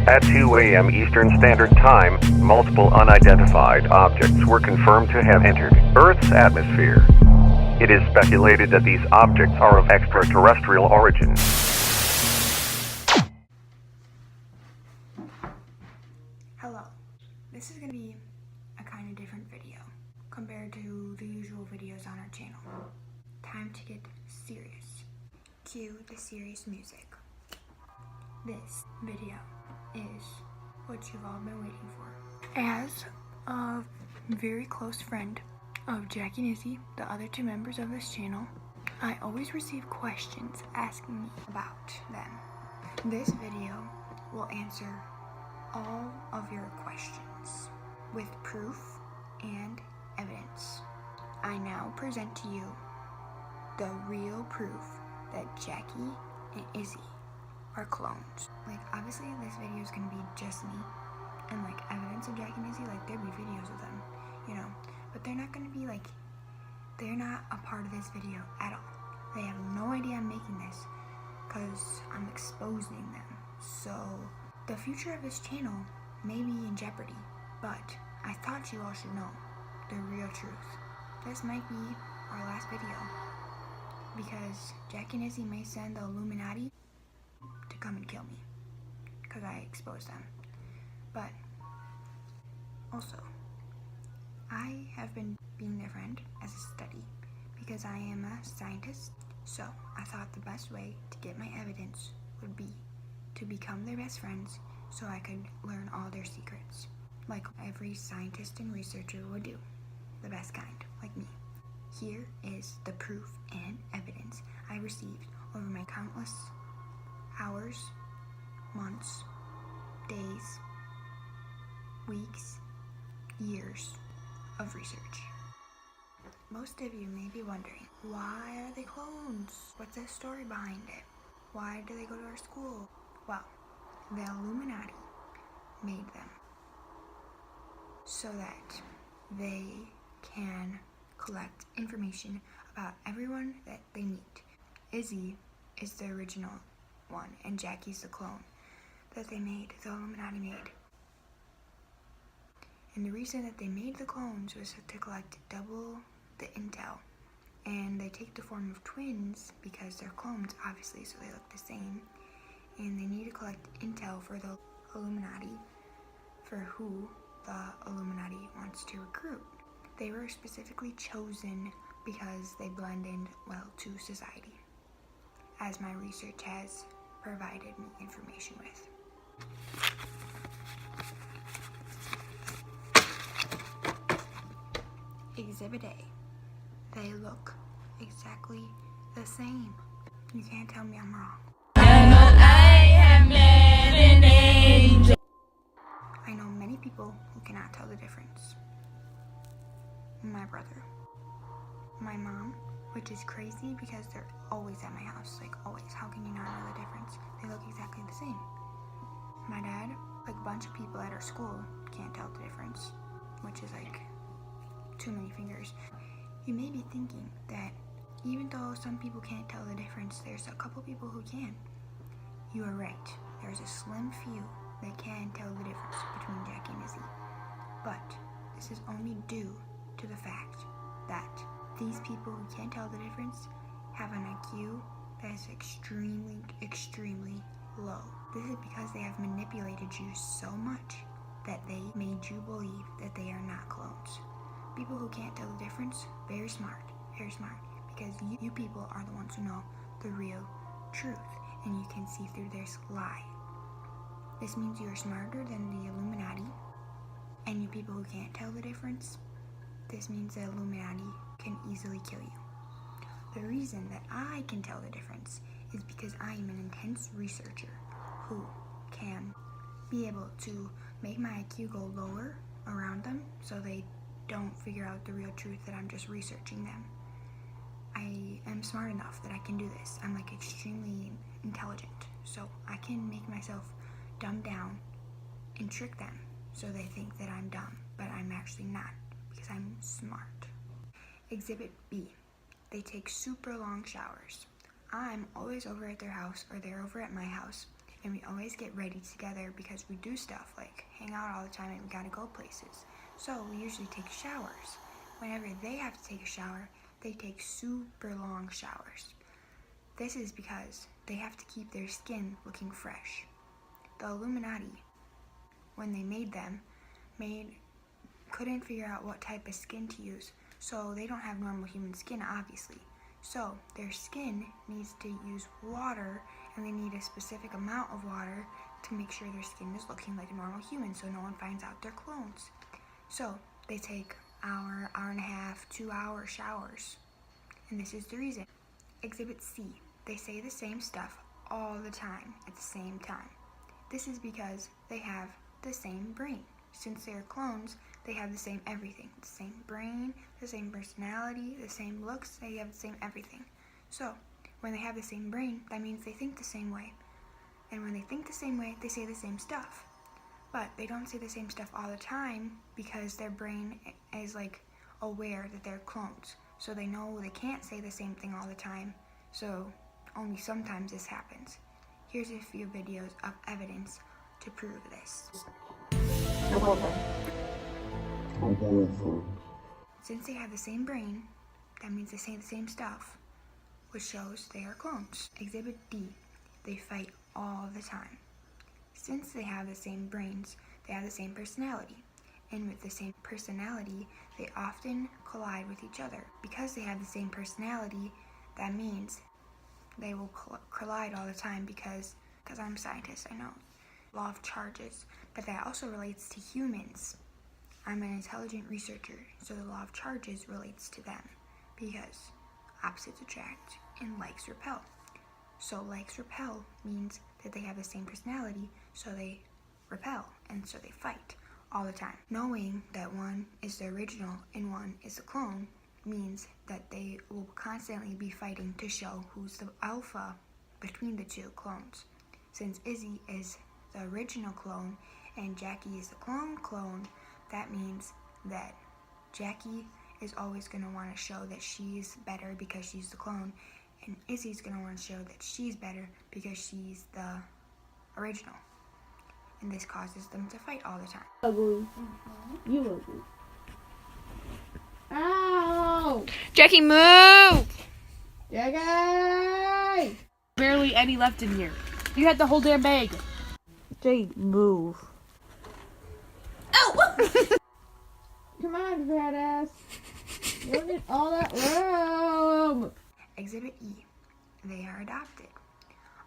At 2 a.m. Eastern Standard Time, multiple unidentified objects were confirmed to have entered Earth's atmosphere. It is speculated that these objects are of extraterrestrial origin. Hello. This is going to be a kind of different video compared to the usual videos on our channel. Time to get serious. Cue the serious music. This video is what you've all been waiting for. As a very close friend of Jackie and Izzy, the other two members of this channel, I always receive questions asking me about them. This video will answer all of your questions with proof and evidence. I now present to you the real proof that Jackie and Izzy are clones. Like, obviously this video is gonna be just me and like evidence of Jackie and Izzy, like there'll be videos of them, you know, but they're not gonna be like, they're not a part of this video at all. They have no idea I'm making this because I'm exposing them. So the future of this channel may be in jeopardy, but I thought you all should know the real truth. This might be our last video because Jackie and Izzy may send the Illuminati to come and kill me because I exposed them. But also, I have been being their friend as a study because I am a scientist, so I thought the best way to get my evidence would be to become their best friends so I could learn all their secrets, like every scientist and researcher would do, the best kind, like me. Here is the proof and evidence I received over my countless hours, months, days, weeks, years of research. Most of you may be wondering, why are they clones? What's the story behind it? Why do they go to our school? Well, the Illuminati made them so that they can collect information about everyone that they meet. Izzy is the original one and Jackie's the clone that they made, the Illuminati made. And the reason that they made the clones was to collect double the intel. And they take the form of twins because they're clones, obviously, so they look the same. And they need to collect intel for the Illuminati, for who the Illuminati wants to recruit. They were specifically chosen because they blend in well to society, as my research has provided me information with. Exhibit A. They look exactly the same. You can't tell me I'm wrong. I know many people who cannot tell the difference. My brother, my mom, which is crazy because they're always at my house, like always. How can you not know the difference? They look exactly the same. My dad, like a bunch of people at our school can't tell the difference, which is like too many fingers. You may be thinking that even though some people can't tell the difference, there's a couple people who can. You are right. There's a slim few that can tell the difference between Jackie and Izzy. But this is only due to the fact that these people who can't tell the difference have an IQ that is extremely, extremely low. This is because they have manipulated you so much that they made you believe that they are not clones. People who can't tell the difference, very smart, because you people are the ones who know the real truth, and you can see through this lie. This means you are smarter than the Illuminati, and you people who can't tell the difference, this means the Illuminati can easily kill you. The reason that I can tell the difference is because I am an intense researcher who can be able to make my IQ go lower around them so they don't figure out the real truth that I'm just researching them. I am smart enough that I can do this. I'm like extremely intelligent, so I can make myself dumb down and trick them so they think that I'm dumb, but I'm actually not because I'm smart. Exhibit B. They take super long showers. I'm always over at their house or they're over at my house, and we always get ready together because we do stuff like hang out all the time and we gotta go places. So we usually take showers. Whenever they have to take a shower, they take super long showers. This is because they have to keep their skin looking fresh. The Illuminati, when they made them, couldn't figure out what type of skin to use, so they don't have normal human skin, obviously. So their skin needs to use water, and they need a specific amount of water to make sure their skin is looking like a normal human so no one finds out they're clones. So they take hour and a half, 2 hour showers. And this is the reason. Exhibit C. They say the same stuff all the time at the same time. This is because they have the same brain. Since they are clones, they have the same everything. The same brain, the same personality, the same looks, they have the same everything. So, when they have the same brain, that means they think the same way. And when they think the same way, they say the same stuff. But they don't say the same stuff all the time because their brain is like aware that they're clones. So they know they can't say the same thing all the time. So only sometimes this happens. Here's a few videos of evidence to prove this. Since they have the same brain, that means they say the same stuff, which shows they are clones. Exhibit D. They fight all the time. Since they have the same brains, they have the same personality. And with the same personality, they often collide with each other. Because they have the same personality, that means they will collide all the time because I'm a scientist, I know. Law of charges, but that also relates to humans. I'm an intelligent researcher, so the law of charges relates to them because opposites attract and likes repel. So likes repel means that they have the same personality, so they repel, and so they fight all the time. Knowing that one is the original and one is the clone means that they will constantly be fighting to show who's the alpha between the two clones. Since Izzy is the original clone and Jackie is the clone, that means that Jackie is always going to want to show that she's better because she's the clone, and Izzy's going to want to show that she's better because she's the original. And this causes them to fight all the time. Ugly. You ugly. Ow! Jackie, move! Jackie! Barely any left in here. You had the whole damn bag. Jay, move. Oh! Come on, fat ass. You don't need all that room. Exhibit E. They are adopted.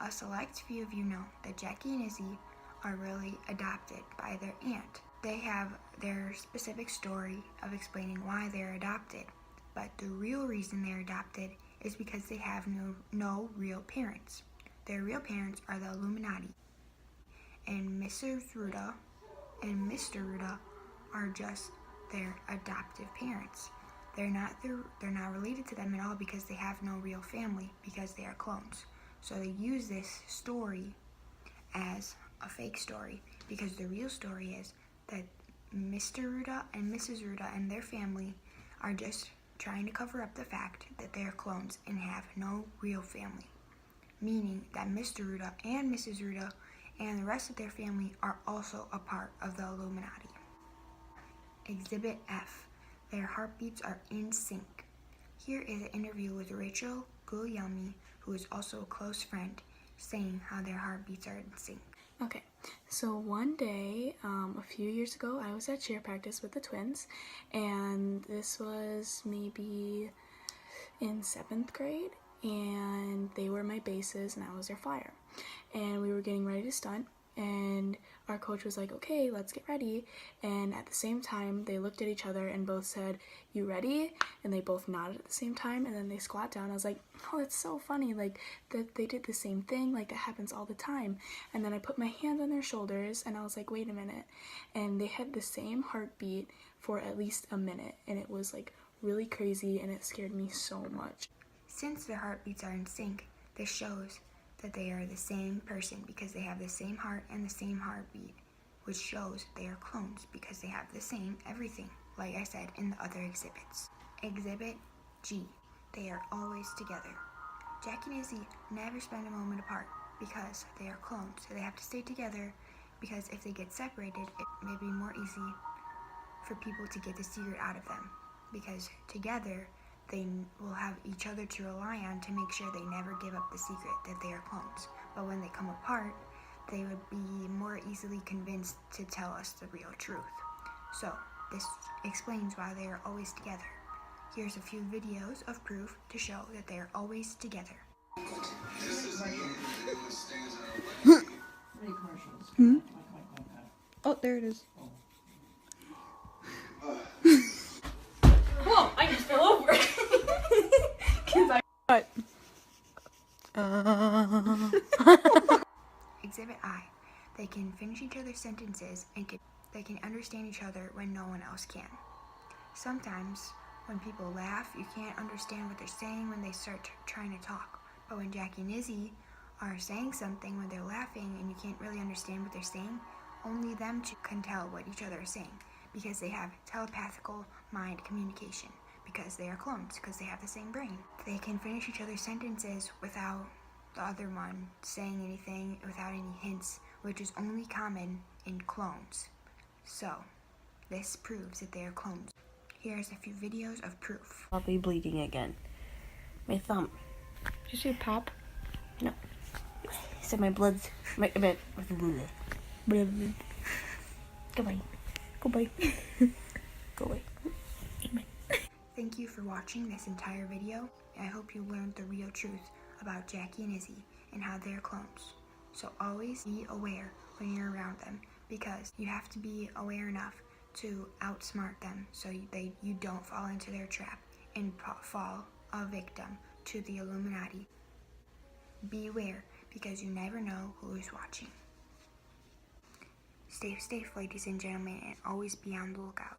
A select few of you know that Jackie and Izzy are really adopted by their aunt. They have their specific story of explaining why they're adopted, but the real reason they're adopted is because they have no real parents. Their real parents are the Illuminati, and Mrs. Ruda and Mr. Ruda are just their adoptive parents. They're not related to them at all because they have no real family because they are clones. So they use this story as a fake story because the real story is that Mr. Ruda and Mrs. Ruda and their family are just trying to cover up the fact that they are clones and have no real family. Meaning that Mr. Ruda and Mrs. Ruda and the rest of their family are also a part of the Illuminati. Exhibit F. Their heartbeats are in sync. Here is an interview with Rachel Guglielmi, who is also a close friend, saying how their heartbeats are in sync. Okay, so one day, a few years ago, I was at cheer practice with the twins, and this was maybe in 7th grade, and they were my bases and I was their flyer. And we were getting ready to stunt, and our coach was like, okay, let's get ready. And at the same time, they looked at each other and both said, you ready? And they both nodded at the same time, and then they squat down. I was like, oh, that's so funny, like, that they did the same thing, like, that happens all the time. And then I put my hand on their shoulders, and I was like, wait a minute. And they had the same heartbeat for at least a minute, and it was, like, really crazy, and it scared me so much. Since their heartbeats are in sync, this shows that they are the same person because they have the same heart and the same heartbeat, which shows they are clones because they have the same everything, like I said in the other exhibits. Exhibit G. They are always together. Jackie and Izzy never spend a moment apart. because they are clones. So they have to stay together because if they get separated, it may be more easy for people to get the secret out of them. Because together, they will have each other to rely on to make sure they never give up the secret that they are clones. But when they come apart, they would be more easily convinced to tell us the real truth. So, this explains why they are always together. Here's a few videos of proof to show that they are always together. Oh, there it is. Whoa, I just fell over. What? Exhibit I. They can finish each other's sentences and they can understand each other when no one else can. Sometimes, when people laugh, you can't understand what they're saying when they start trying to talk. But when Jackie and Izzy are saying something when they're laughing and you can't really understand what they're saying, only them two can tell what each other is saying because they have telepathical mind communication, because they are clones, because they have the same brain. They can finish each other's sentences without the other one saying anything, without any hints, which is only common in clones. So, this proves that they are clones. Here's a few videos of proof. I'll be bleeding again. My thumb. Did you say pop? No. So my blood's... Go away. Go away. Go away. Thank you for watching this entire video. I hope you learned the real truth about Jackie and Izzy and how they're clones. So always be aware when you're around them, because you have to be aware enough to outsmart them so you don't fall into their trap and fall a victim to the Illuminati. Beware, because you never know who is watching. Stay safe, ladies and gentlemen, and always be on the lookout.